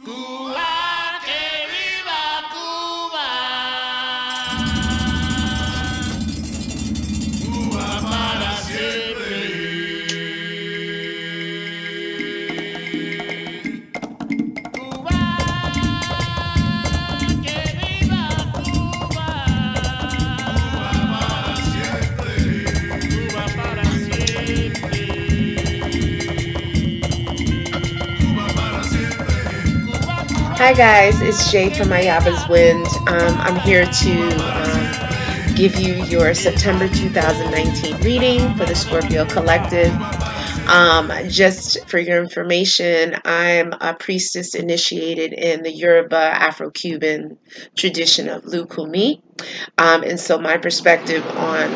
Cuba, que viva Cuba. Cuba para siempre. Cuba, que viva Cuba. Cuba para siempre. Cuba para siempre. Cuba para siempre. Hi guys, it's Jay from Ayaba's Wynd. I'm here to give you your September 2019 reading for the Scorpio Collective. Just for your information, I'm a priestess initiated in the Yoruba Afro-Cuban tradition of Lukumi. And so my perspective on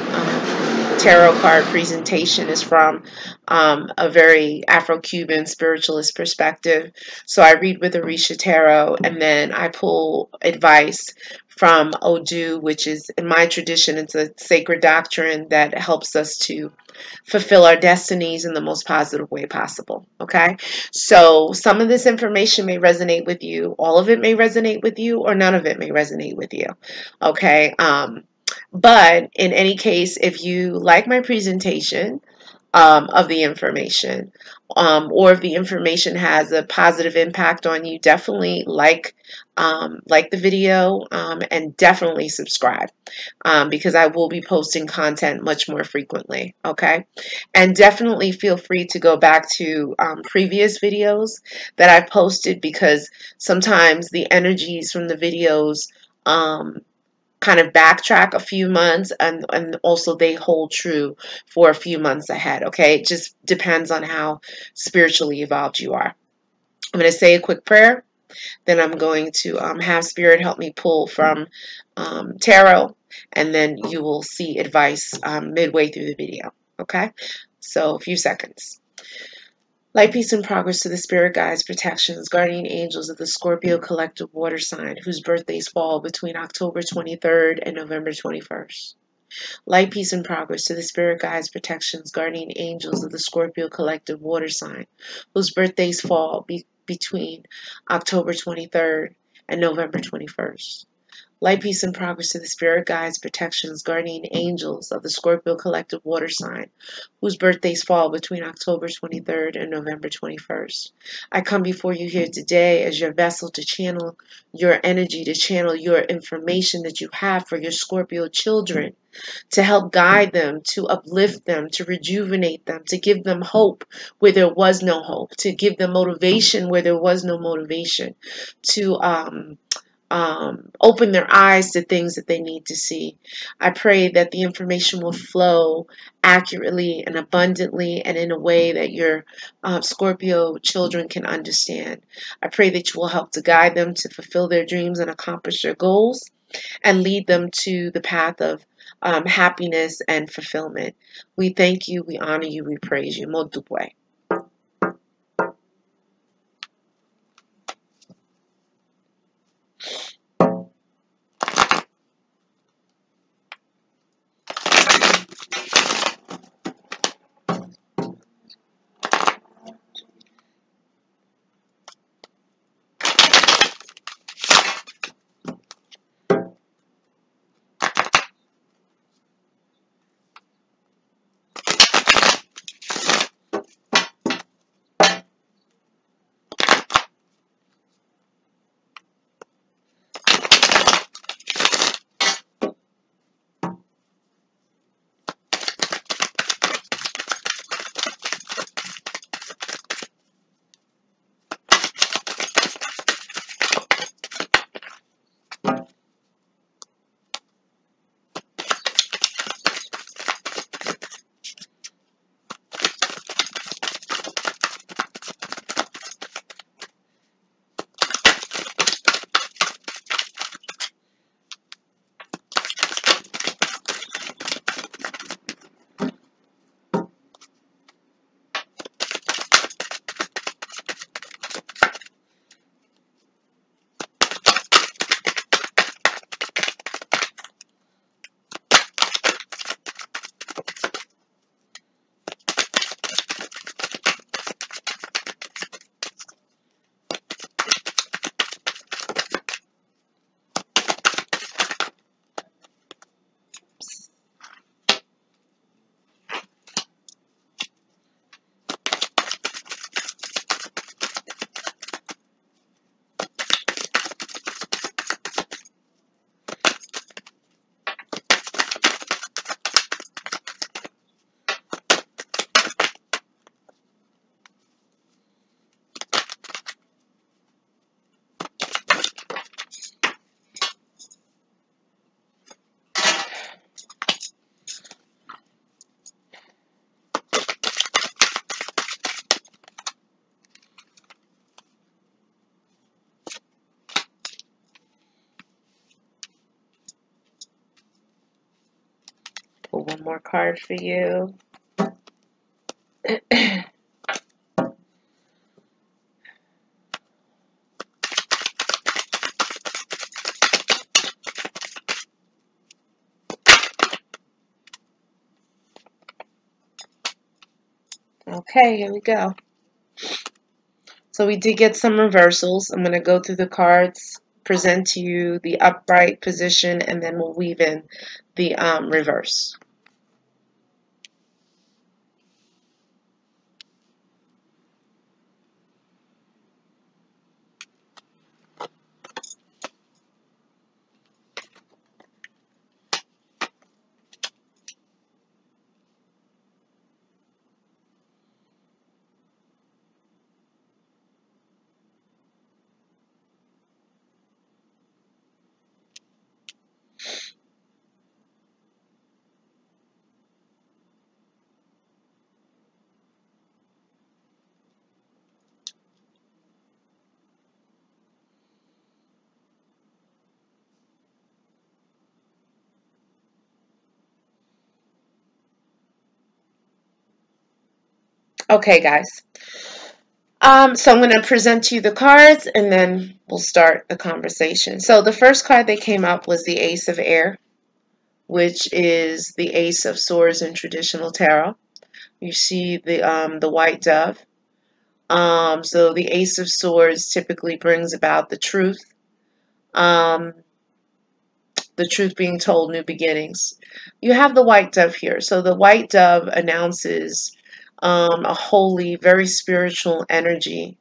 tarot card presentation is from a very Afro-Cuban spiritualist perspective. So I read with Orisha Tarot, and then I pull advice from Odu, which is, in my tradition, it's a sacred doctrine that helps us to fulfill our destinies in the most positive way possible. Okay, so some of this information may resonate with you, all of it may resonate with you, or none of it may resonate with you. Okay, but in any case, if you like my presentation of the information, or if the information has a positive impact on you, definitely like the video, and definitely subscribe, because I will be posting content much more frequently. Okay, and definitely feel free to go back to previous videos that I've posted, because sometimes the energies from the videos kind of backtrack a few months, and also they hold true for a few months ahead. Okay, it just depends on how spiritually evolved you are. I'm going to say a quick prayer, then I'm going to have Spirit help me pull from tarot, and then you will see advice midway through the video. Okay, so a few seconds. Light, peace, and progress to the spirit guides, protections, guardian angels of the Scorpio collective water sign, whose birthdays fall between October 23rd and November 21st. Light, peace, and progress to the spirit guides, protections, guardian angels of the Scorpio collective water sign, whose birthdays fall between October 23rd and November 21st. Light, peace, and progress to the spirit guides, protections, guardian angels of the Scorpio collective water sign, whose birthdays fall between October 23rd and November 21st. I come before you here today as your vessel to channel your energy, to channel your information that you have for your Scorpio children, to help guide them, to uplift them, to rejuvenate them, to give them hope where there was no hope, to give them motivation where there was no motivation, to open their eyes to things that they need to see. I pray that the information will flow accurately and abundantly, and in a way that your Scorpio children can understand. I pray that you will help to guide them to fulfill their dreams and accomplish their goals, and lead them to the path of happiness and fulfillment. We thank you, we honor you, we praise you. Modupwe. pull one more card for you. Okay, here we go. So we did get some reversals. I'm going to go through the cards, present to you the upright position, and then we'll weave in the reverse. Okay, guys. So I'm going to present to you the cards, and then we'll start the conversation. So the first card that came up was the Ace of Air, which is the Ace of Swords in traditional tarot. You see the white dove. So the Ace of Swords typically brings about the truth being told, new beginnings. You have the white dove here. So the white dove announces a holy, very spiritual energy.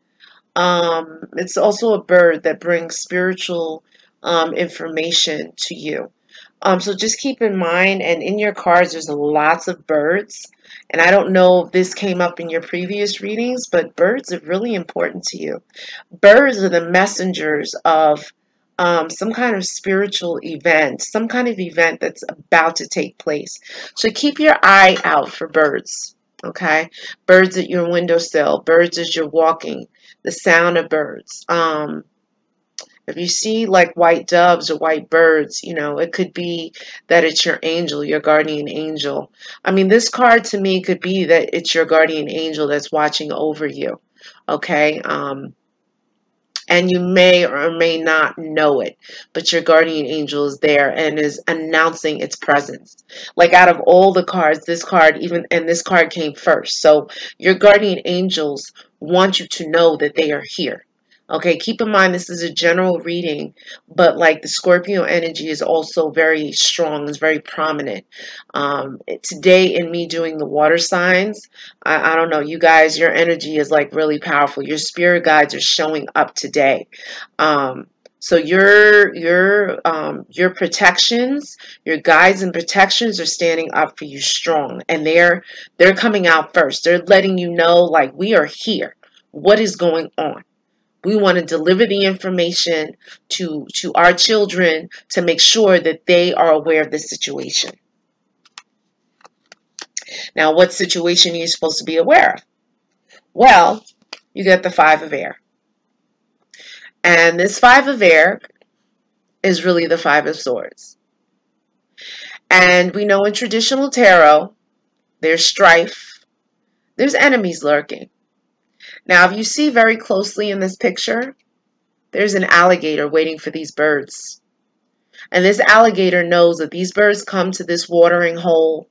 It's also a bird that brings spiritual information to you. So just keep in mind, and in your cards, there's lots of birds. And I don't know if this came up in your previous readings, but birds are really important to you. Birds are the messengers of some kind of spiritual event, some kind of event that's about to take place. So keep your eye out for birds, okay? Birds at your windowsill, birds as you're walking, the sound of birds. If you see like white doves or white birds, you know, it could be that it's your angel, your guardian angel. I mean, this card to me could be that it's your guardian angel that's watching over you, okay? And you may or may not know it, but your guardian angel is there and is announcing its presence. Like out of all the cards, this card this card came first. So your guardian angels want you to know that they are here. Okay, keep in mind this is a general reading, but like the Scorpio energy is also very strong, is very prominent. Today in me doing the water signs, I don't know, you guys, your energy is like really powerful. Your spirit guides are showing up today. So your protections, your guides and protections are standing up for you strong, and they're coming out first. They're letting you know, like, we are here. What is going on? We want to deliver the information to our children to make sure that they are aware of the situation. Now, what situation are you supposed to be aware of? Well, you get the Five of Air. And this Five of Air is really the Five of Swords. And we know in traditional tarot, there's strife, there's enemies lurking. Now, if you see very closely in this picture, there's an alligator waiting for these birds. And this alligator knows that these birds come to this watering hole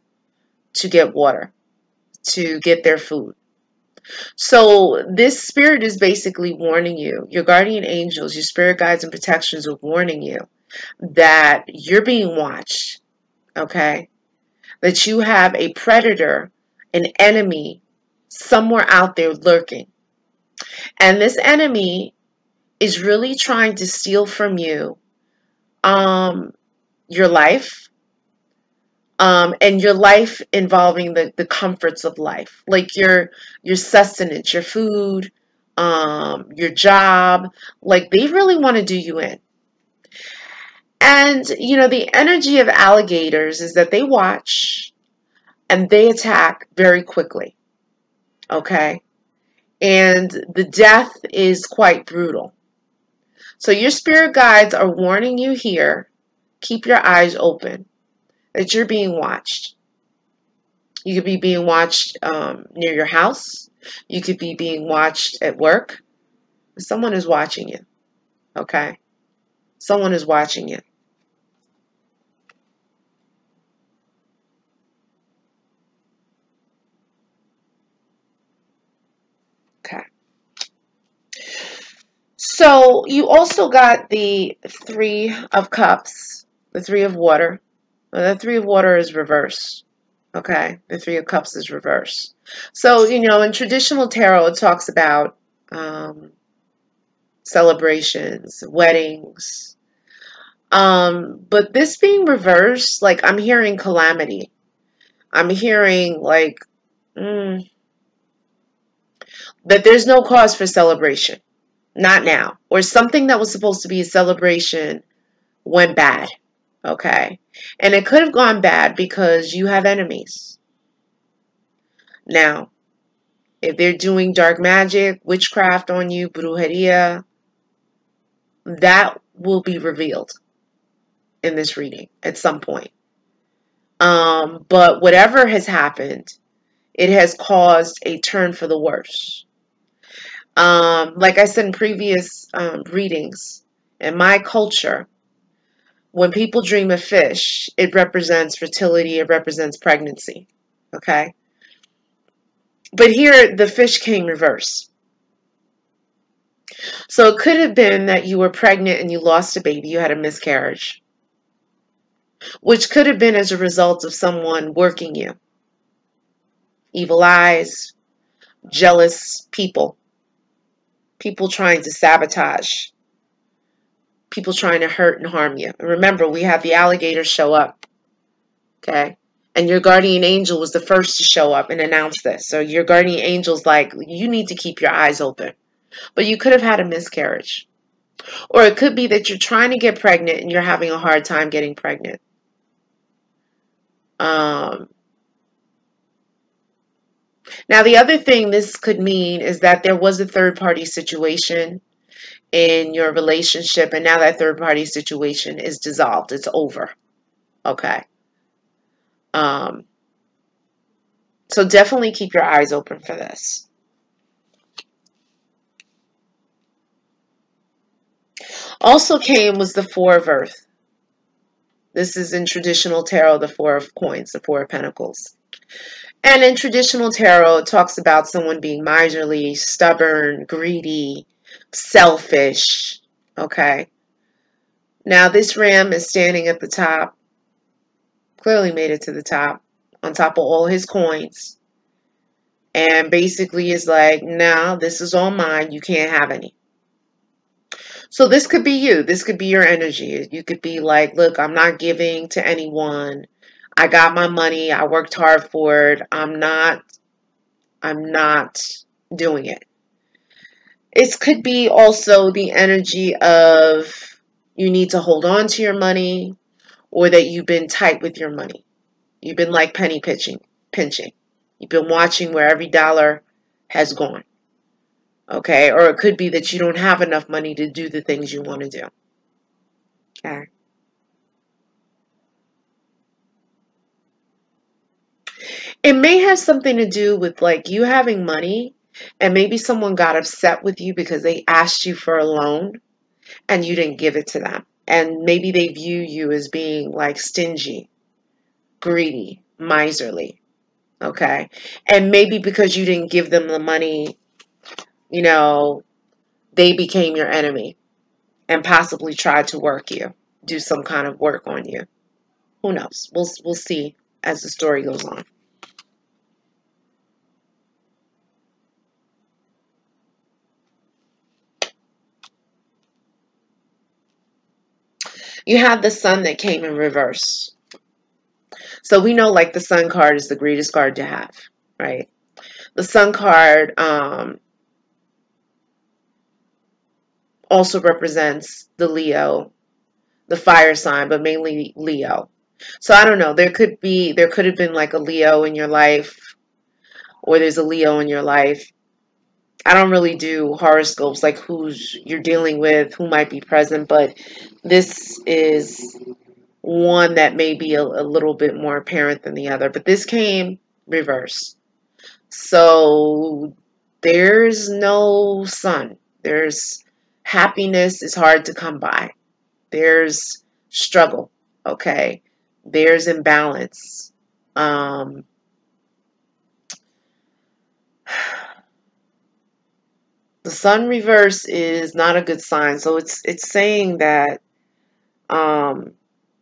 to get water, to get their food. So this spirit is basically warning you, your guardian angels, your spirit guides and protections are warning you that you're being watched, okay? That you have a predator, an enemy, somewhere out there lurking. And this enemy is really trying to steal from you your life, and your life involving the comforts of life, like your sustenance, your food, your job. Like, they really want to do you in. And, you know, the energy of alligators is that they watch and they attack very quickly, okay? And the death is quite brutal. So your spirit guides are warning you here, keep your eyes open, that you're being watched. You could be being watched near your house. You could be being watched at work. Someone is watching you, okay? Someone is watching you. Okay. So you also got the Three of Cups, the Three of Water. Well, the Three of Water is reverse. Okay, the Three of Cups is reverse. So, in traditional tarot, it talks about celebrations, weddings. But this being reversed, like I'm hearing calamity. I'm hearing like that there's no cause for celebration. Not now. Or something that was supposed to be a celebration went bad. Okay. And it could have gone bad because you have enemies. Now, if they're doing dark magic, witchcraft on you, brujeria, that will be revealed in this reading at some point. But whatever has happened, it has caused a turn for the worse. Like I said in previous readings, in my culture, when people dream of fish, it represents fertility, it represents pregnancy. Okay? But here, the fish came reverse. So it could have been that you were pregnant and you lost a baby, you had a miscarriage, which could have been as a result of someone working you. Evil eyes, jealous people, people trying to sabotage, people trying to hurt and harm you. And remember, we had the alligator show up, okay? And your guardian angel was the first to show up and announce this. So your guardian angel's like, you need to keep your eyes open. But you could have had a miscarriage. Or it could be that you're trying to get pregnant and you're having a hard time getting pregnant. Now, the other thing this could mean is that there was a third-party situation in your relationship, and now that third-party situation is dissolved. It's over. Okay. So definitely keep your eyes open for this. Also came was the Four of Earth. This is in traditional tarot, the Four of Coins, the Four of Pentacles. And in traditional tarot, it talks about someone being miserly, stubborn, greedy, selfish. Okay. Now, this ram is standing at the top. Clearly made it to the top. On top of all his coins. And basically is like, no, this is all mine. You can't have any. So this could be you. This could be your energy. You could be like, look, I'm not giving to anyone. I got my money. I worked hard for it. I'm not doing it. It could be also the energy of you need to hold on to your money, or that you've been tight with your money. You've been like penny pinching. You've been watching where every dollar has gone. Okay? Or it could be that you don't have enough money to do the things you want to do. Okay? It may have something to do with like you having money, and maybe someone got upset with you because they asked you for a loan and you didn't give it to them. And maybe they view you as being like stingy, greedy, miserly. Okay? And maybe because you didn't give them the money, they became your enemy and possibly tried to work you, do some kind of work on you. Who knows? We'll see as the story goes on. You have the Sun that came in reverse. So we know like the Sun card is the greatest card to have, right? The Sun card also represents the Leo, the fire sign, but mainly Leo. So I don't know. There could have been like a Leo in your life, or there's a Leo in your life. I don't really do horoscopes like who's you're dealing with, who might be present, but this is one that may be a little bit more apparent than the other. But this came reverse. So there's no sun. There's happiness is hard to come by. There's struggle. Okay. There's imbalance. Um, the sun reverse is not a good sign. So it's saying that um,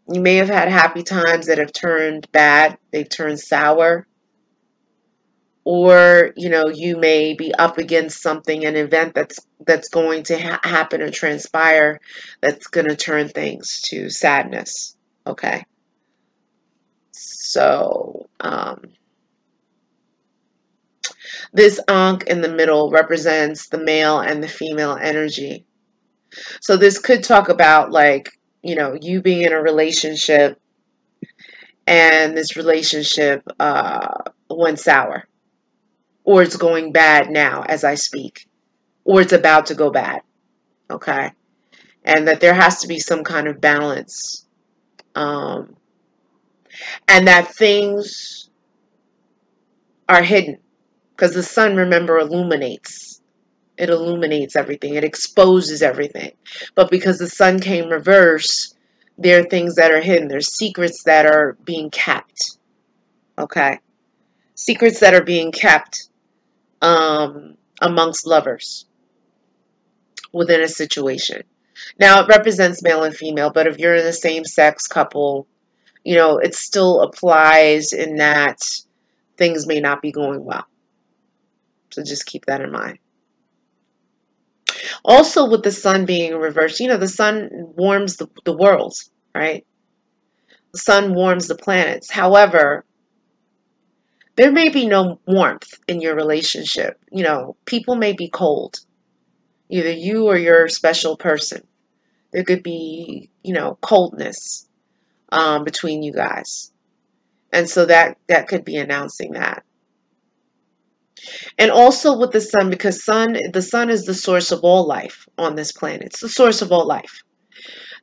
you may have had happy times that have turned bad. They've turned sour. Or you may be up against something, an event that's going to happen or transpire, that's going to turn things to sadness. Okay, so this ankh in the middle represents the male and the female energy. So this could talk about, like, you being in a relationship and this relationship went sour, or it's going bad now as I speak, or it's about to go bad. Okay, and that there has to be some kind of balance, and that things are hidden, because the sun, remember, illuminates. It illuminates everything. It exposes everything. But because the sun came reverse, there are things that are hidden. There's secrets that are being kept. Okay, secrets that are being kept amongst lovers within a situation. Now, it represents male and female, but if you're in the same sex couple, it still applies in that things may not be going well. So just keep that in mind. Also, with the sun being reversed, the sun warms the world, right? The sun warms the planets. However, there may be no warmth in your relationship. People may be cold. Either you or your special person. There could be, coldness between you guys. And so that could be announcing that. And also with the sun, because the sun is the source of all life on this planet. It's the source of all life.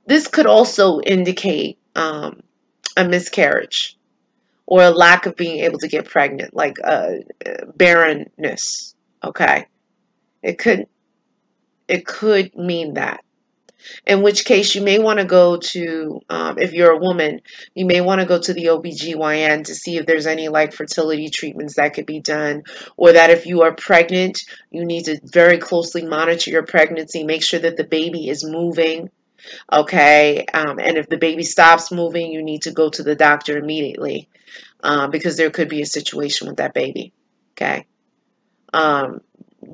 This could also indicate a miscarriage or a lack of being able to get pregnant, like barrenness. Okay, it could mean that. In which case, you may want to go to, if you're a woman, you may want to go to the OBGYN to see if there's any like fertility treatments that could be done, or that if you are pregnant, you need to very closely monitor your pregnancy, make sure that the baby is moving, okay? And if the baby stops moving, you need to go to the doctor immediately, because there could be a situation with that baby, okay?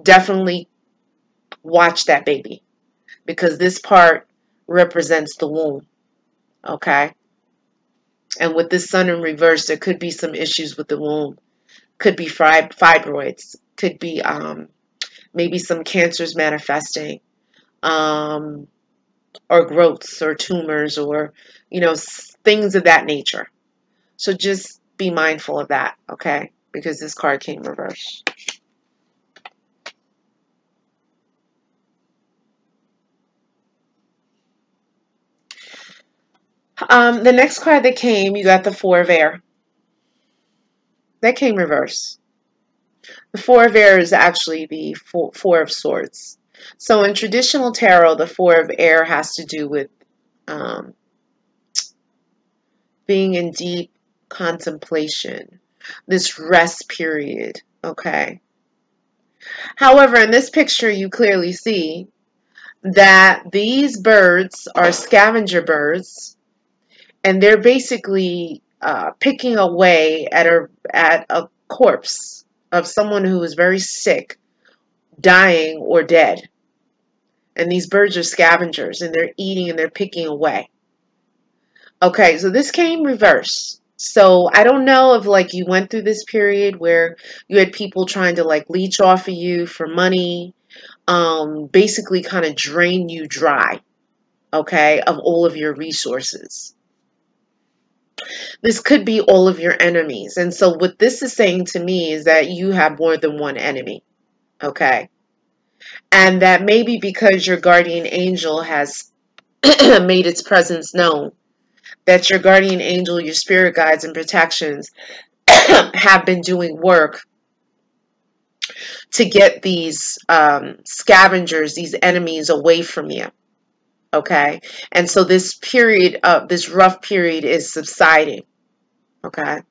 Definitely watch that baby, because this part represents the womb, okay? And with this sun in reverse, there could be some issues with the womb. Could be fibroids. Could be maybe some cancers manifesting, or growths or tumors, or, things of that nature. So just be mindful of that, okay? Because this card came reversed. The next card that came, you got the Four of Air. That came reverse. The Four of Air is actually the Four of Swords. So in traditional tarot, the Four of Air has to do with being in deep contemplation, this rest period, okay? However, in this picture, you clearly see that these birds are scavenger birds, and they're basically picking away at a corpse of someone who is very sick, dying, or dead. And these birds are scavengers, and they're eating and they're picking away. Okay, so this came reverse. So I don't know if like you went through this period where you had people trying to like leech off of you for money, basically kind of drain you dry, okay, of all of your resources. This could be all of your enemies. And so what this is saying to me is that you have more than one enemy, okay? And that maybe because your guardian angel has made its presence known, that your guardian angel, your spirit guides and protections have been doing work to get these scavengers, these enemies away from you. Okay. And so this period of this rough period is subsiding. Okay.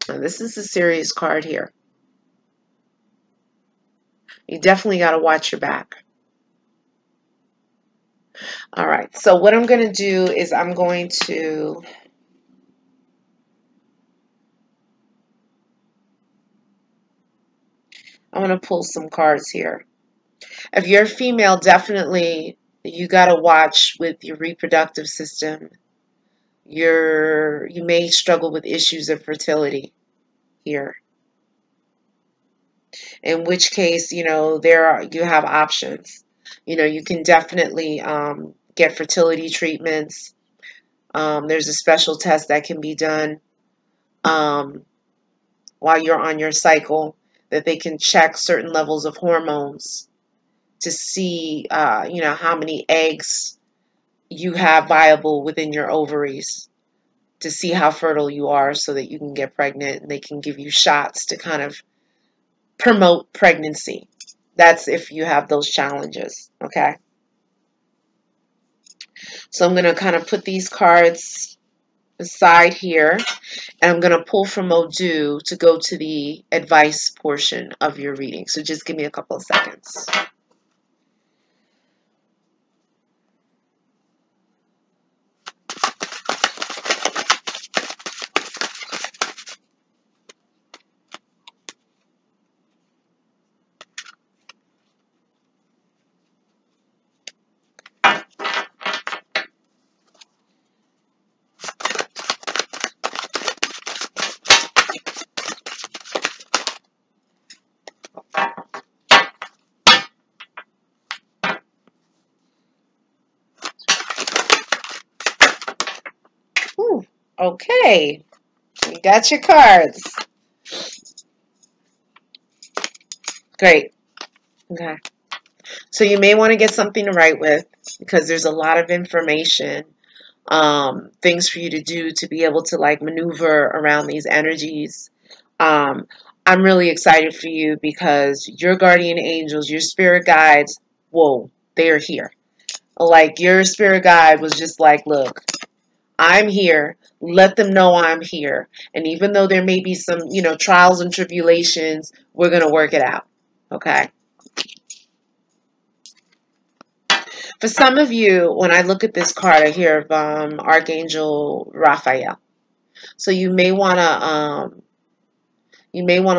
And this is a serious card here. You definitely got to watch your back. All right. So what I'm going to do is I'm going to pull some cards here. If you're a female, definitely you got to watch with your reproductive system. You may struggle with issues of fertility here. In which case, you have options. You can definitely get fertility treatments. There's a special test that can be done while you're on your cycle, that they can check certain levels of hormones to see, how many eggs you have viable within your ovaries, to see how fertile you are so that you can get pregnant. And they can give you shots to kind of promote pregnancy. That's if you have those challenges, okay? So I'm going to kind of put these cards aside here, and I'm going to pull from Odu to go to the advice portion of your reading. So just give me a couple of seconds. Ooh, okay, you got your cards. Great. Okay. So you may want to get something to write with, because there's a lot of information, things for you to do to be able to like maneuver around these energies. I'm really excited for you because your guardian angels, your spirit guides, whoa, they are here. Like your spirit guide was just like, look, I'm here. Let them know I'm here. And even though there may be some, trials and tribulations, we're going to work it out. Okay. For some of you, when I look at this card, I hear of Archangel Raphael. So you may want to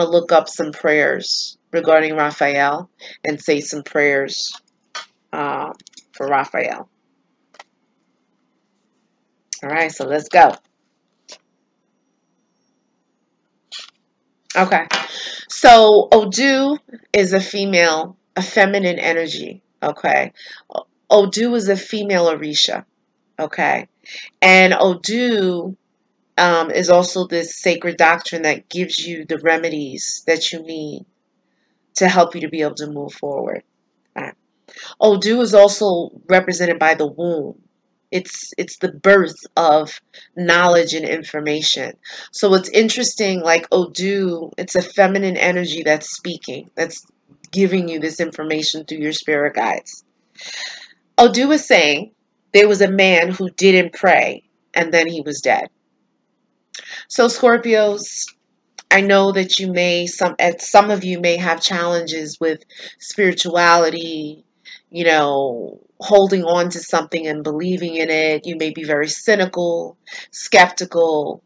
look up some prayers regarding Raphael and say some prayers for Raphael. All right, so let's go. Okay, so Odu is a female, a feminine energy. Okay, Odu is a female Orisha. Okay, and Odu is also this sacred doctrine that gives you the remedies that you need to help you to be able to move forward. Okay. Odu is also represented by the womb. It's the birth of knowledge and information. So it's interesting, like Odu, it's a feminine energy that's speaking, that's giving you this information through your spirit guides. Odu is saying there was a man who didn't pray and then he was dead. So Scorpios, I know that some of you may have challenges with spirituality, holding on to something and believing in it. You may be very cynical, skeptical,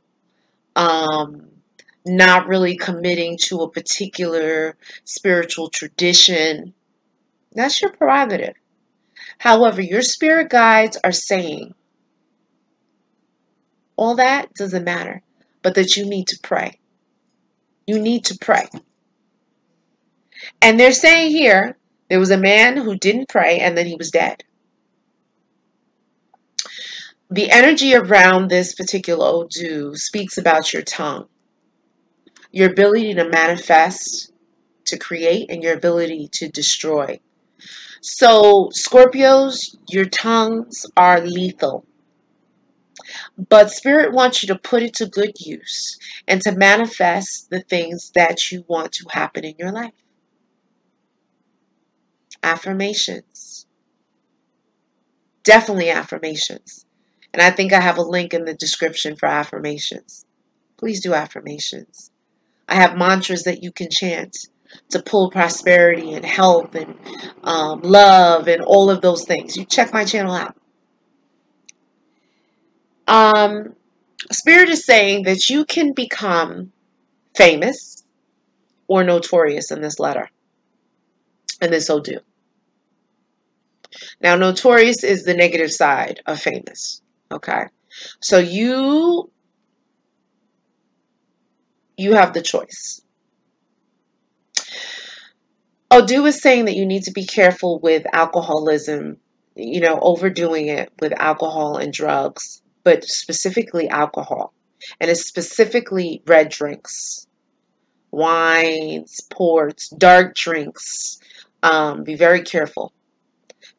not really committing to a particular spiritual tradition. That's your prerogative. However, your spirit guides are saying all that doesn't matter, but that you need to pray. You need to pray. And they're saying here, there was a man who didn't pray and then he was dead. The energy around this particular Odu speaks about your tongue, your ability to manifest, to create, and your ability to destroy. So, Scorpios, your tongues are lethal. But Spirit wants you to put it to good use and to manifest the things that you want to happen in your life. Affirmations. Definitely affirmations. And I think I have a link in the description for affirmations. Please do affirmations. I have mantras that you can chant to pull prosperity and health and love and all of those things. You check my channel out. Spirit is saying that you can become famous or notorious in this letter, in this Odu. Now, notorious is the negative side of famous. Okay, so you have the choice. Odu is saying that you need to be careful with alcoholism, overdoing it with alcohol and drugs, but specifically alcohol. And it's specifically red drinks, wines, ports, dark drinks. Be very careful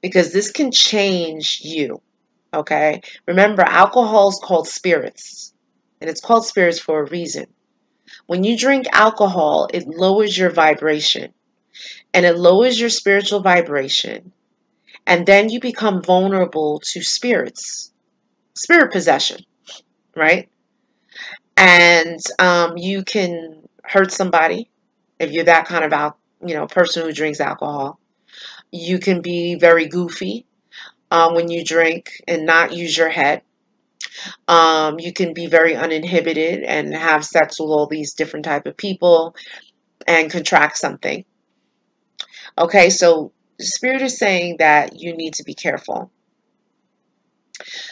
because this can change you. Okay? Remember, alcohol is called spirits, and it's called spirits for a reason. When you drink alcohol, it lowers your vibration, and it lowers your spiritual vibration, and then you become vulnerable to spirits, spirit possession, right? And you can hurt somebody if you're that kind of person who drinks alcohol. You can be very goofy when you drink and not use your head. You can be very uninhibited and have sex with all these different type of people and contract something. Okay, so Spirit is saying that you need to be careful.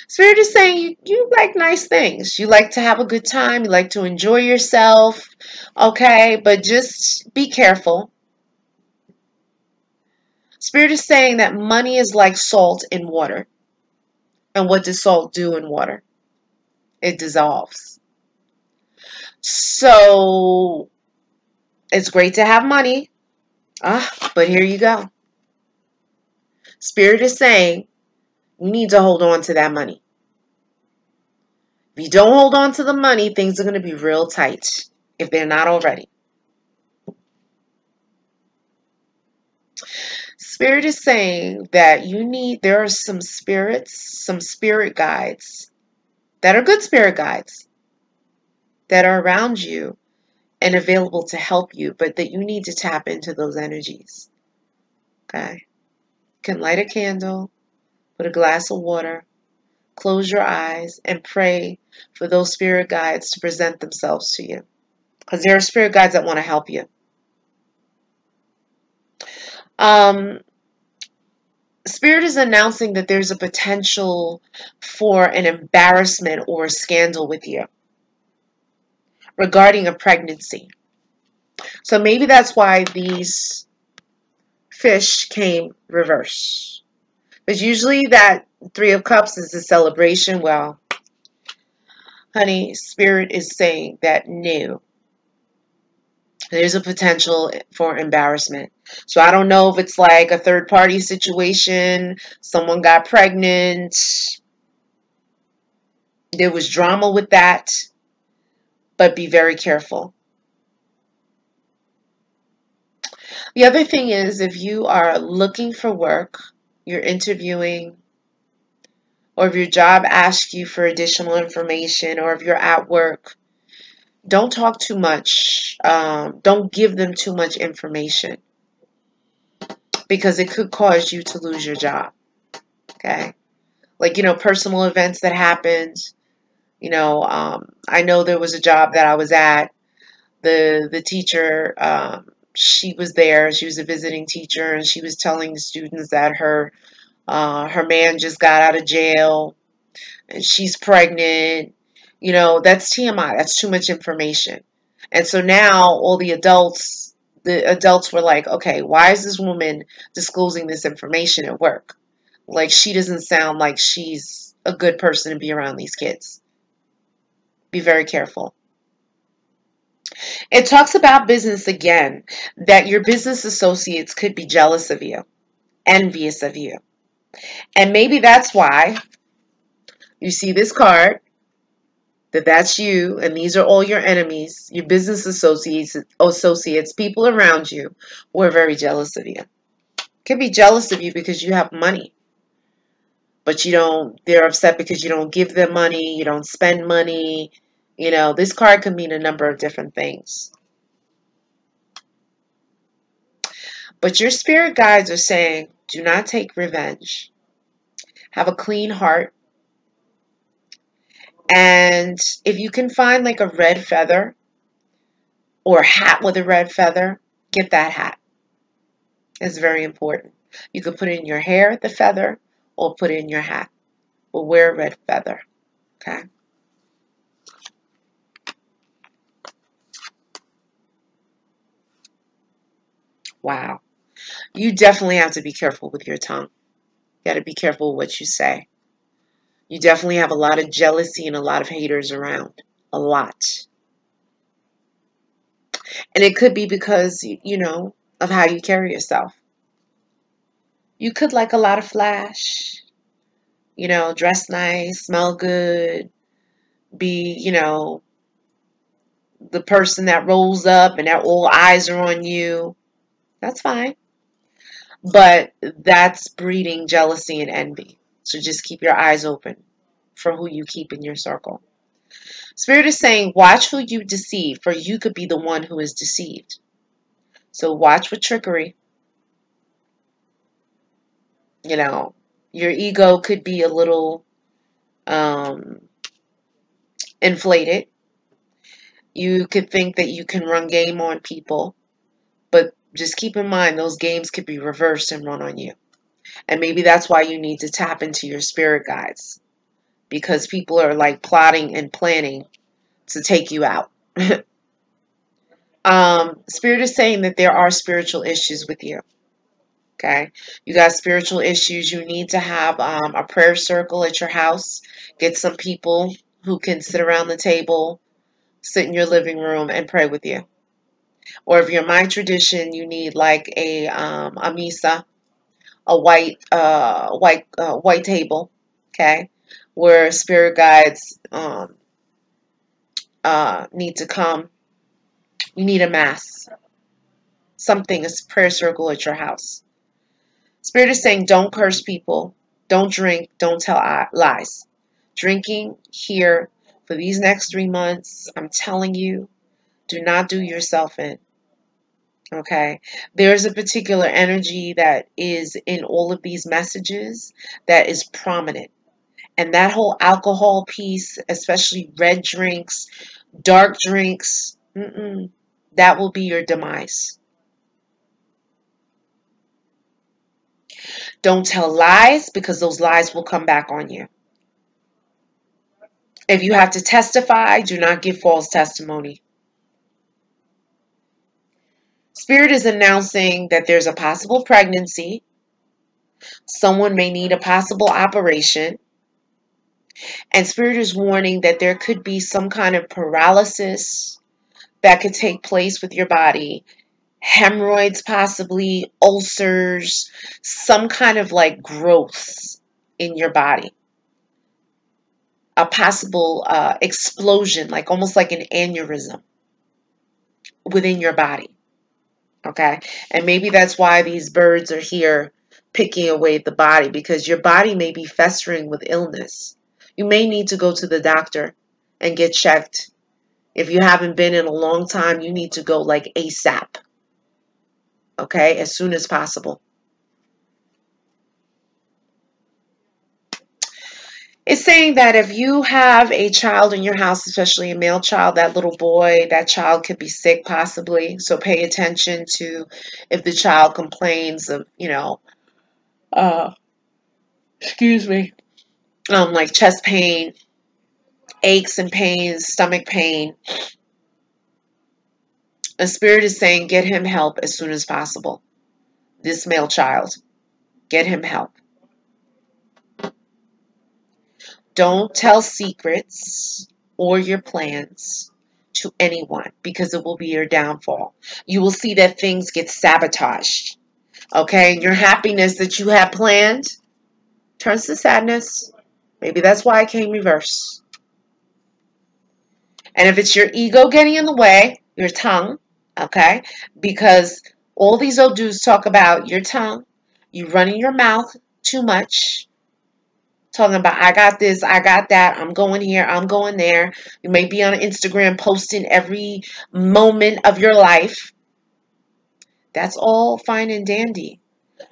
Spirit is saying you like nice things. You like to have a good time. You like to enjoy yourself. Okay, but just be careful. Spirit is saying that money is like salt in water. And what does salt do in water? It dissolves. So it's great to have money. But here you go. Spirit is saying you need to hold on to that money. If you don't hold on to the money, things are going to be real tight if they're not already. Spirit is saying that there are some spirits, some spirit guides that are good spirit guides that are around you and available to help you, but that you need to tap into those energies. Okay? You can light a candle, put a glass of water, close your eyes, and pray for those spirit guides to present themselves to you. Because there are spirit guides that want to help you. Spirit is announcing that there's a potential for an embarrassment or a scandal with you regarding a pregnancy. So maybe that's why these fish came reverse. Because usually that Three of Cups is a celebration. Well, honey, Spirit is saying that no. There's a potential for embarrassment. So I don't know if it's like a third party situation. Someone got pregnant. There was drama with that. But be very careful. The other thing is if you are looking for work, you're interviewing, or if your job asks you for additional information, or if you're at work, don't talk too much. Don't give them too much information because it could cause you to lose your job. Okay? Like, personal events that happened. I know there was a job that I was at. The teacher, she was there. She was a visiting teacher, and she was telling the students that her man just got out of jail, and she's pregnant. That's TMI. That's too much information. And so now all the adults were like, okay, why is this woman disclosing this information at work? Like, she doesn't sound like she's a good person to be around these kids. Be very careful. It talks about business again, that your business associates could be jealous of you, envious of you. And maybe that's why You see this card, that's you, and these are all your enemies, your business associates, people around you who are very jealous of you. Could be jealous of you because you have money, but they're upset because you don't give them money, you don't spend money. This card could mean a number of different things. But your spirit guides are saying, do not take revenge. Have a clean heart. And if you can find like a red feather or a hat with a red feather, get that hat. It's very important. You could put it in your hair, the feather, or put it in your hat. But wear a red feather. Okay? Wow. You definitely have to be careful with your tongue. You got to be careful with what you say. You definitely have a lot of jealousy and a lot of haters around. A lot. And it could be because, of how you carry yourself. You could like a lot of flash. Dress nice, smell good, be, the person that rolls up and that all eyes are on you. That's fine. But that's breeding jealousy and envy. So just keep your eyes open for who you keep in your circle. Spirit is saying, watch who you deceive, for you could be the one who is deceived. So watch with trickery. Your ego could be a little inflated. You could think that you can run game on people, but just keep in mind those games could be reversed and run on you. And maybe that's why you need to tap into your spirit guides, because people are like plotting and planning to take you out. Spirit is saying that there are spiritual issues with you. Okay, you got spiritual issues. You need to have a prayer circle at your house. Get some people who can sit around the table, sit in your living room, and pray with you. Or if you're my tradition, you need like a misa, a white table, okay, where spirit guides need to come. You need a mass, something, a prayer circle at your house. Spirit is saying, don't curse people, don't drink, don't tell lies. Drinking here for these next 3 months, I'm telling you, do not do yourself in. Okay, there's a particular energy that is in all of these messages that is prominent. And that whole alcohol piece, especially red drinks, dark drinks, that will be your demise. Don't tell lies, because those lies will come back on you. If you have to testify, do not give false testimony. Spirit is announcing that there's a possible pregnancy. Someone may need a possible operation. And Spirit is warning that there could be some kind of paralysis that could take place with your body. Hemorrhoids, possibly, ulcers, some kind of like growth in your body. A possible explosion, like almost like an aneurysm within your body. Okay? And maybe that's why these birds are here picking away at the body, because your body may be festering with illness. You may need to go to the doctor and get checked. If you haven't been in a long time, you need to go like ASAP. Okay? As soon as possible. It's saying that if you have a child in your house, especially a male child, that little boy, that child could be sick possibly. So pay attention to if the child complains of, like chest pain, aches and pains, stomach pain. The Spirit is saying get him help as soon as possible. This male child, get him help. Don't tell secrets or your plans to anyone, because it will be your downfall. You will see that things get sabotaged. Okay? And your happiness that you had planned turns to sadness. Maybe that's why it came reverse. And if it's your ego getting in the way, your tongue, okay? Because all these Odus talk about your tongue, you running your mouth too much, talking about I got this, I got that, I'm going here, I'm going there. You may be on Instagram posting every moment of your life. That's all fine and dandy.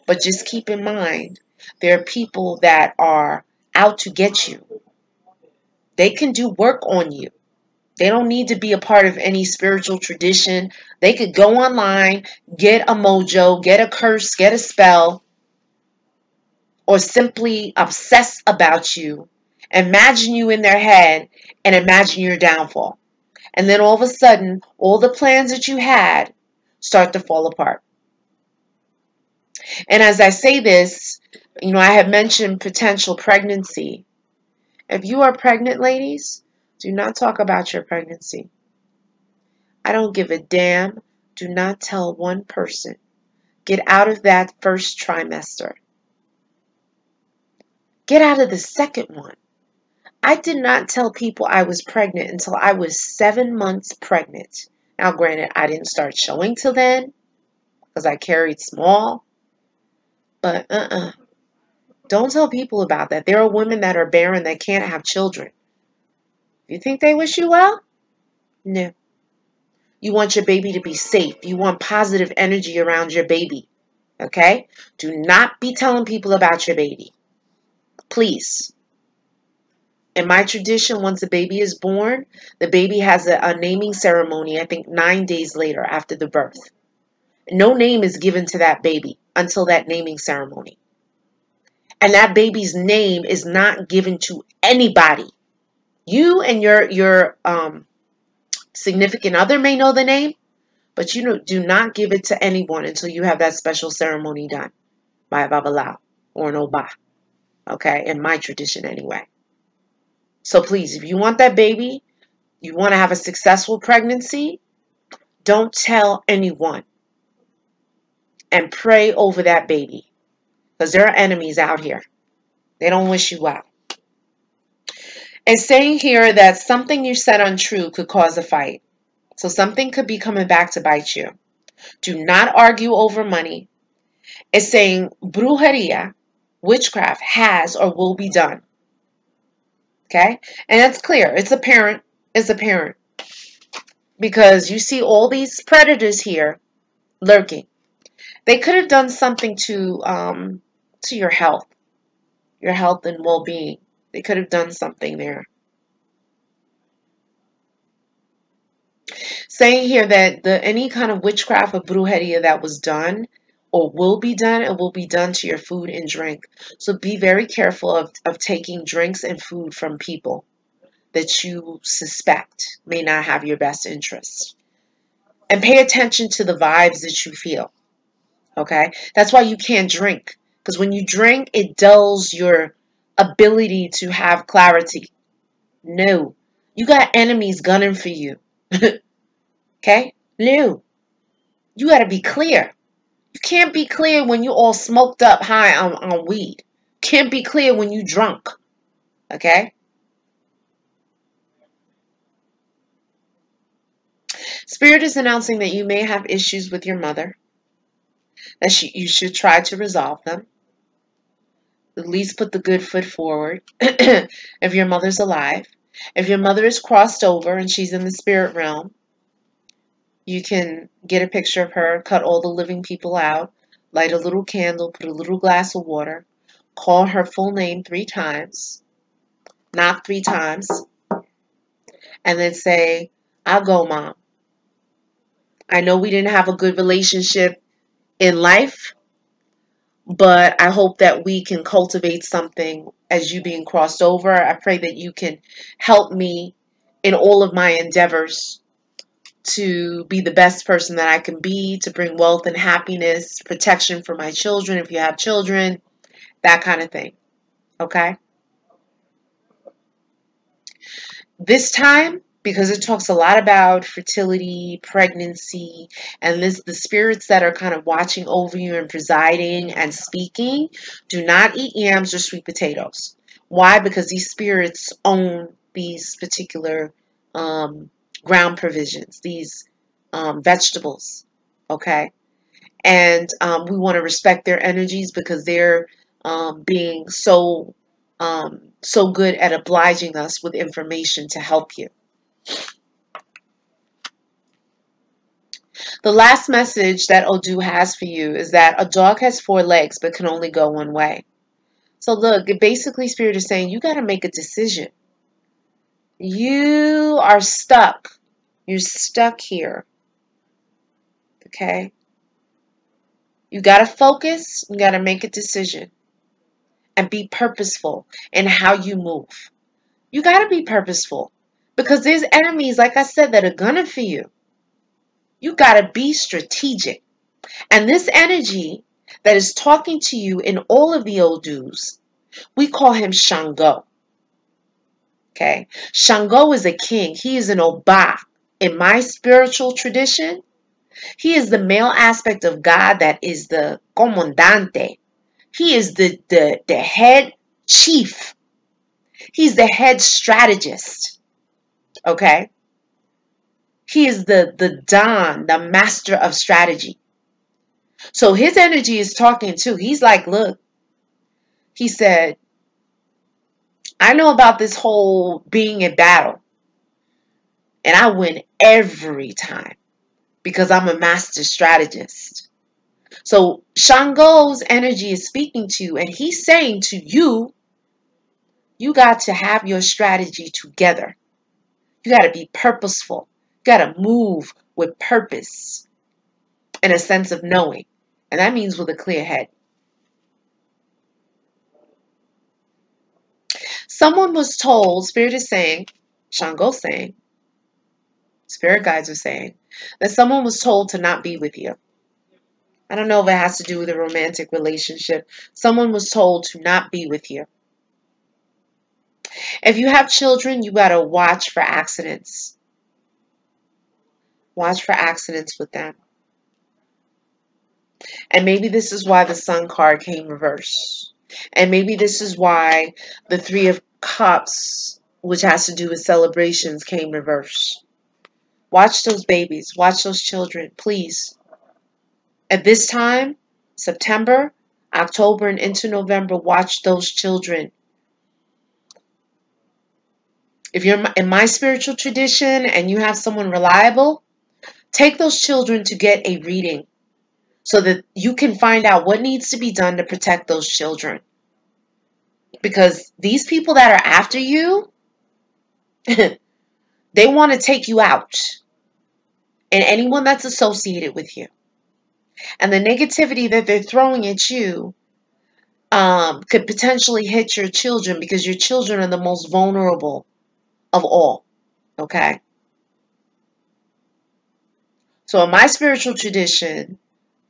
But just keep in mind, there are people that are out to get you. They can do work on you. They don't need to be a part of any spiritual tradition. They could go online, get a mojo, get a curse, get a spell, or simply obsess about you, imagine you in their head, and imagine your downfall. And then all of a sudden, all the plans that you had start to fall apart. And as I say this, I have mentioned potential pregnancy. If you are pregnant, ladies, do not talk about your pregnancy. I don't give a damn. Do not tell one person. Get out of that first trimester. Get out of the second one. I did not tell people I was pregnant until I was 7 months pregnant. Now, granted, I didn't start showing till then because I carried small. But don't tell people about that. There are women that are barren that can't have children. You think they wish you well? No. You want your baby to be safe. You want positive energy around your baby. Okay? Do not be telling people about your baby. Please. In my tradition, once a baby is born, the baby has a naming ceremony, I think 9 days later after the birth. No name is given to that baby until that naming ceremony. And that baby's name is not given to anybody. You and your significant other may know the name, but you do not give it to anyone until you have that special ceremony done by a Babalawo or an Oba. Okay, in my tradition anyway. So please, if you want that baby, you want to have a successful pregnancy, don't tell anyone. And pray over that baby. Because there are enemies out here. They don't wish you well. It's saying here that something you said untrue could cause a fight. So something could be coming back to bite you. Do not argue over money. It's saying brujeria, witchcraft, has or will be done. Okay? And that's clear. It's apparent. It's apparent. Because you see all these predators here lurking. They could have done something to your health and well-being. They could have done something there. Saying here that any kind of witchcraft or brujeria that was done or will be done, it will be done to your food and drink. So be very careful of taking drinks and food from people that you suspect may not have your best interests. And pay attention to the vibes that you feel. Okay? That's why you can't drink. Because when you drink, it dulls your ability to have clarity. No. You got enemies gunning for you. Okay? No. You got to be clear. You can't be clear when you all smoked up high on weed. Can't be clear when you drunk. Okay? Spirit is announcing that you may have issues with your mother. That you should try to resolve them. At least put the good foot forward. If your mother's alive. If your mother is crossed over and she's in the spirit realm, you can get a picture of her, cut all the living people out, light a little candle, put a little glass of water, call her full name 3 times, knock 3 times, and then say, I'll go, Mom. I know we didn't have a good relationship in life, but I hope that we can cultivate something as you being crossed over. I pray that you can help me in all of my endeavors to be the best person that I can be, to bring wealth and happiness, protection for my children if you have children, that kind of thing. Okay? This time, because it talks a lot about fertility, pregnancy, and the spirits that are kind of watching over you and presiding and speaking, do not eat yams or sweet potatoes. Why? Because these spirits own these particular ground provisions, these vegetables, okay? And we want to respect their energies because they're being so good at obliging us with information to help you. The last message that Odu has for you is that a dog has 4 legs but can only go one way. So look, basically Spirit is saying you got to make a decision. You are stuck. You're stuck here. Okay? You got to focus. You got to make a decision and be purposeful in how you move. You got to be purposeful because there's enemies, like I said, that are gunning for you. You got to be strategic. And this energy that is talking to you in all of the Odus, we call him Shango. Okay? Shango is a king. He is an Oba. In my spiritual tradition, he is the male aspect of God that is the comandante. He is the head chief. He's the head strategist. Okay? He is the Don, the master of strategy. So his energy is talking too. He's like, look, he said, I know about this whole being in battle. And I win every time because I'm a master strategist. So Shango's energy is speaking to you and he's saying to you, you got to have your strategy together. You got to be purposeful. You got to move with purpose and a sense of knowing. And that means with a clear head. Someone was told, Spirit is saying, Shango's saying, Spirit guides are saying, that someone was told to not be with you. I don't know if it has to do with a romantic relationship. Someone was told to not be with you. If you have children, you got to watch for accidents. Watch for accidents with them. And maybe this is why the Sun card came reversed. And maybe this is why the 3 of Cups, which has to do with celebrations, came reversed. Watch those babies. Watch those children, please. At this time, September, October, and into November, watch those children. If you're in my spiritual tradition and you have someone reliable, take those children to get a reading so that you can find out what needs to be done to protect those children. Because these people that are after you, they want to take you out. And anyone that's associated with you. And the negativity that they're throwing at you could potentially hit your children because your children are the most vulnerable of all. Okay? So in my spiritual tradition,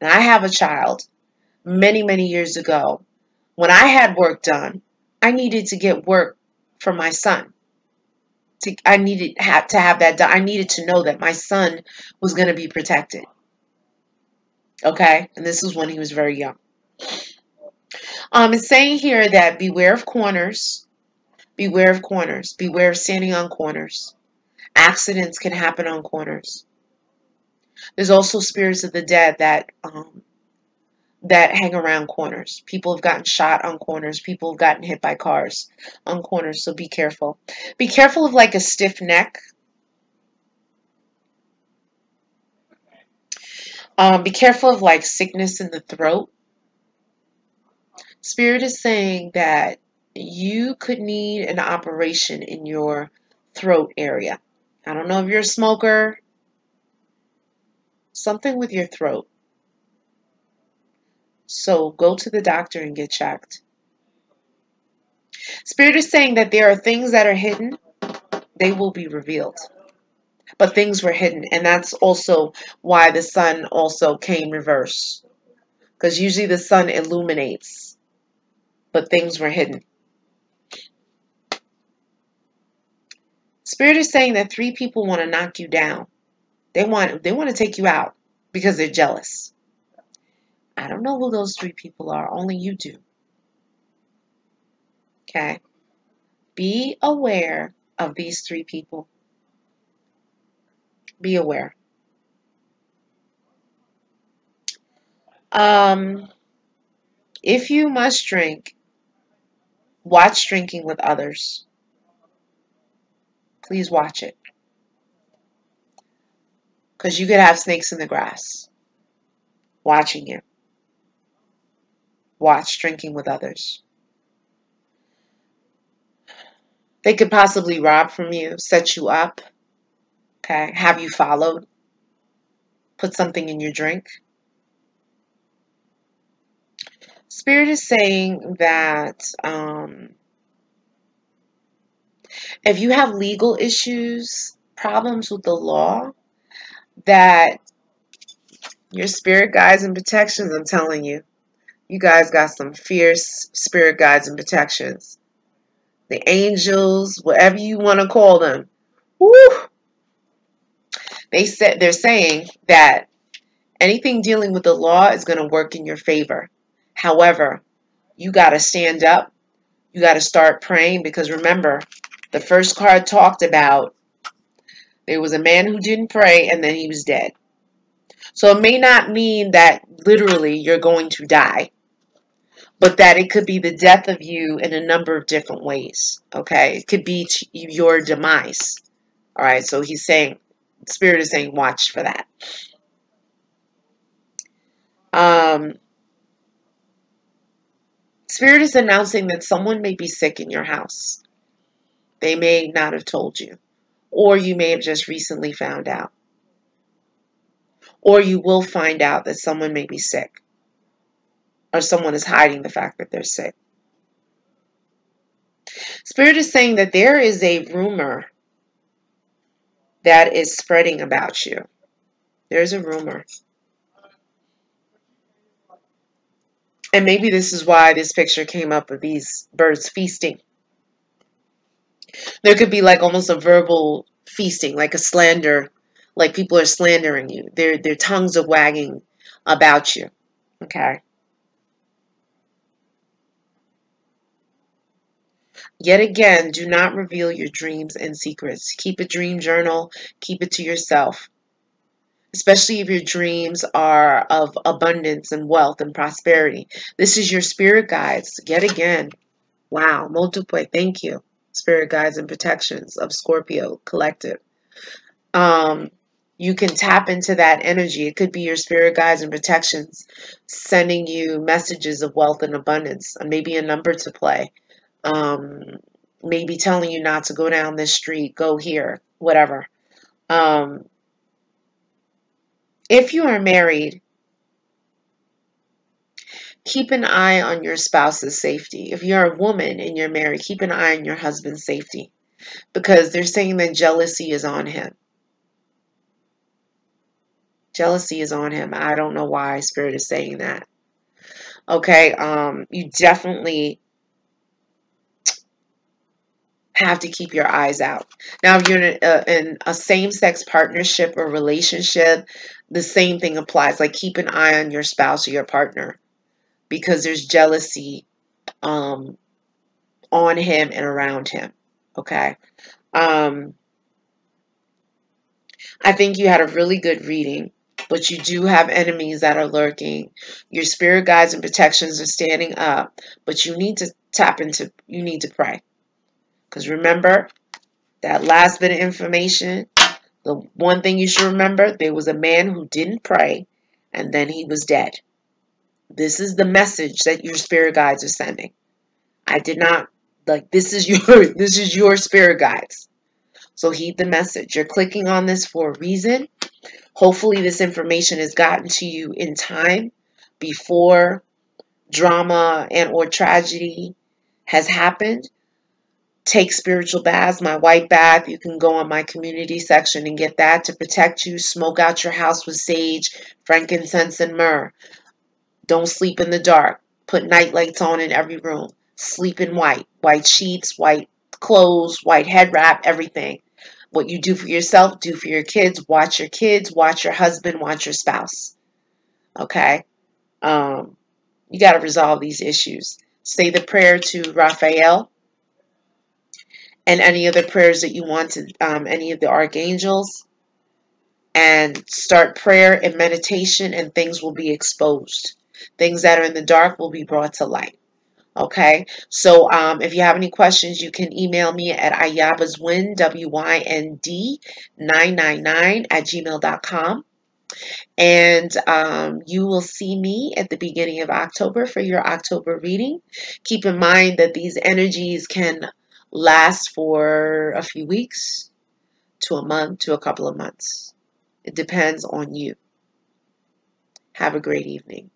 and I have a child many, many years ago, when I had work done, I needed to get work for my son. I needed to have that done. I needed to know that my son was going to be protected. Okay? And this was when he was very young. It's saying here that beware of corners. Beware of corners. Beware of standing on corners. Accidents can happen on corners. There's also spirits of the dead that hang around corners. People have gotten shot on corners. People have gotten hit by cars on corners, so be careful. Be careful of like a stiff neck. Be careful of like sickness in the throat. Spirit is saying that you could need an operation in your throat area. I don't know if you're a smoker. Something with your throat. So go to the doctor and get checked. Spirit is saying that there are things that are hidden. They will be revealed. But things were hidden. And that's also why the sun also came reverse. Because usually the sun illuminates. But things were hidden. Spirit is saying that 3 people want to knock you down. They want to take you out because they're jealous. I don't know who those 3 people are. Only you do. Okay? Be aware of these three people. Be aware. If you must drink, watch drinking with others. Please watch it. Because you could have snakes in the grass watching you. Watch drinking with others. They could possibly rob from you, set you up, okay, have you followed, put something in your drink. Spirit is saying that if you have legal issues, problems with the law, that your spirit guides and protections, I'm telling you, you guys got some fierce spirit guides and protections. The angels, whatever you want to call them. Woo! They're saying that anything dealing with the law is going to work in your favor. However, you got to stand up. You got to start praying, because remember, the first card talked about there was a man who didn't pray and then he was dead. So it may not mean that literally you're going to die, but that it could be the death of you in a number of different ways. Okay, it could be your demise. All right, so he's saying, Spirit is saying, watch for that. Spirit is announcing that someone may be sick in your house. They may not have told you, or you may have just recently found out, or you will find out that someone may be sick, or someone is hiding the fact that they're sick. Spirit is saying that there is a rumor that is spreading about you. There's a rumor. And maybe this is why this picture came up of these birds feasting. There could be like almost a verbal feasting, like a slander, like people are slandering you. Their tongues are wagging about you. Okay. Yet again, do not reveal your dreams and secrets. Keep a dream journal. Keep it to yourself. Especially if your dreams are of abundance and wealth and prosperity. This is your spirit guides. Yet again. Wow. Multiple. Thank you. Spirit guides and protections of Scorpio Collective. You can tap into that energy. It could be your spirit guides and protections sending you messages of wealth and abundance. Maybe a number to play. Maybe telling you not to go down this street, go here, whatever. If you are married, keep an eye on your spouse's safety. If you're a woman and you're married, keep an eye on your husband's safety, because they're saying that jealousy is on him. Jealousy is on him. I don't know why Spirit is saying that. Okay, you definitely have to keep your eyes out. Now, if you're in a same-sex partnership or relationship, the same thing applies. Like, keep an eye on your spouse or your partner, because there's jealousy on him and around him. Okay. I think you had a really good reading, but you do have enemies that are lurking. Your spirit guides and protections are standing up, but you need to tap into, you need to pray. Because remember, that last bit of information, the one thing you should remember, there was a man who didn't pray, and then he was dead. This is the message that your spirit guides are sending. I did not, like, this is your spirit guides. So heed the message. You're clicking on this for a reason. Hopefully this information has gotten to you in time before drama and or tragedy has happened. Take spiritual baths, my white bath. You can go on my community section and get that to protect you. Smoke out your house with sage, frankincense, and myrrh. Don't sleep in the dark. Put night lights on in every room. Sleep in white. White sheets, white clothes, white head wrap, everything. What you do for yourself, do for your kids. Watch your husband, watch your spouse. Okay? You got to resolve these issues. Say the prayer to Raphael. and any other prayers that you want to, any of the archangels, and start prayer and meditation, and things will be exposed. Things that are in the dark will be brought to light. Okay, so if you have any questions, you can email me at ayabaswynd, WYND 999 at gmail.com. And you will see me at the beginning of October for your October reading. Keep in mind that these energies can last for a few weeks to a month to a couple of months. It depends on you. Have a great evening.